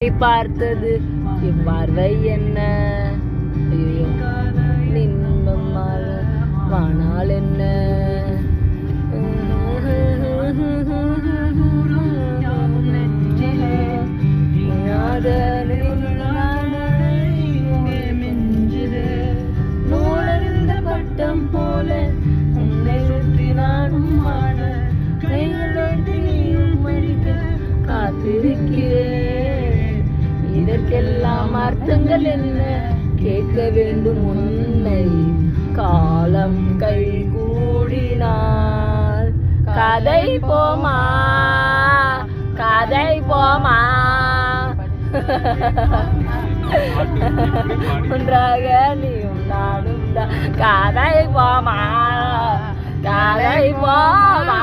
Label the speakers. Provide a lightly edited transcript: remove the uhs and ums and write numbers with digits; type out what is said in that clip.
Speaker 1: பார்த்தது இவ்வார்வை என்ன வானால் என்ன நூலறிந்த பட்டம் போல உன்னை சுற்றி நானும் ஆட காத்திருக்கிறேன். இதற்கெல்லாம் அர்த்தங்கள் என்ன கேட்க வேண்டும் உன்னை காலம் கை கூடினால் கதை போமா கதை போமா ஒன்றாக நீயும் நானும் தான் கதை போமா கதை போமா.